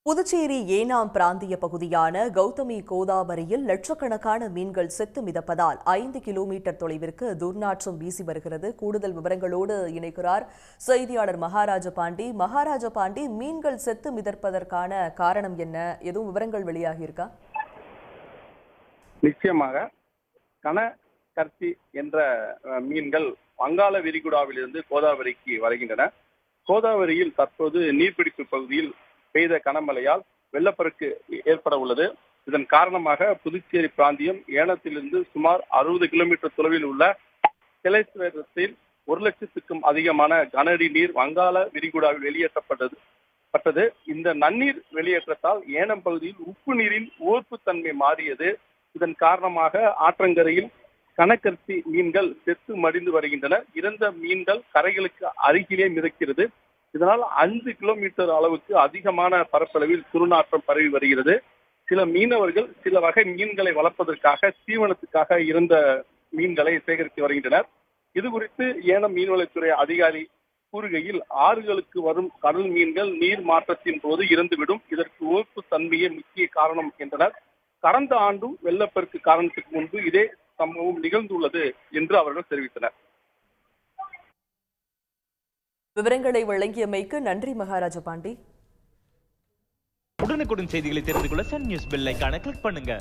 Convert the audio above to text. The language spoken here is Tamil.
புதுச்சேரி ஏனாம் பிராந்திய பகுதியான கௌதமி கோதாவரியில் லட்சக்கணக்கான மீன்கள் செத்து மிதப்பதால் 5 கிலோமீட்டர் தொலைவிற்கு துர்நாற்றம் வீசி வருகிறது. கூடுதல் விவரங்களோடு இணைக்கிறார் செய்தியாளர் மகாராஜ பாண்டி. மீன்கள் செத்து மிதப்பதற்கான காரணம் என்ன? எதுவும் விவரங்கள் வெளியாகி இருக்கா? நிச்சயமாக கனகர்த்தி என்ற மீன்கள் வங்காள விரிகுடாவிலிருந்து கோதாவரிக்கு வருகின்றன. கோதாவரியில் தற்போது நீர்பிடிப்பு பகுதியில் பெய்த கனமழையால் வெள்ளப்பெருக்கு ஏற்பட உள்ளது. இதன் காரணமாக புதுச்சேரி பிராந்தியம் ஏனத்திலிருந்து சுமார் 60 கிலோமீட்டர் தொலைவில் உள்ள கிளைஸ்வரத்தில் 1 லட்சத்துக்கும் அதிகமான கனஅடி நீர் வங்காள விரிகுடாவில் வெளியேற்றப்பட்டது. இந்த நன்னீர் வெளியேற்றத்தால் ஏனம் பகுதியில் உப்பு நீரின் ஓர்ப்புத்தன்மை மாறியது. இதன் காரணமாக ஆற்றங்கரையில் கனகர்த்தி மீன்கள் செத்து மடிந்து வருகின்றன. இறந்த மீன்கள் கரைகளுக்கு அருகிலே மிதக்கிறது. இதனால் 5 கிலோமீட்டர் அளவுக்கு அதிகமான பரப்பளவில் துர்நாற்றம் பரவி வருகிறது. சில மீனவர்கள் சில வகை மீன்களை வளர்ப்பதற்காக தீவனத்துக்காக இறந்த மீன்களை சேகரித்து வருகின்றனர். இது குறித்து ஏனம் மீன்வளத்துறை அதிகாரி கூறுகையில், ஆறுகளுக்கு வரும் கடல் மீன்கள் நீர் மாற்றத்தின் போது இறந்துவிடும். இதற்கு உவப்பு தன்மையே முக்கிய காரணம் என்றனர். கடந்த ஆண்டும் வெள்ளப்பெருக்கு காரணத்துக்கு முன்பு இதே சம்பவம் நிகழ்ந்துள்ளது என்று அவர்கள் தெரிவித்தனர். விவரங்களை வழங்கியமைக்கு நன்றி மகாராஜ பாண்டி. உடனுக்குடன் செய்திகளை தெரிந்து கொள்ள சன் நியூஸ் பெல் ஐகானை கிளிக் பண்ணுங்க.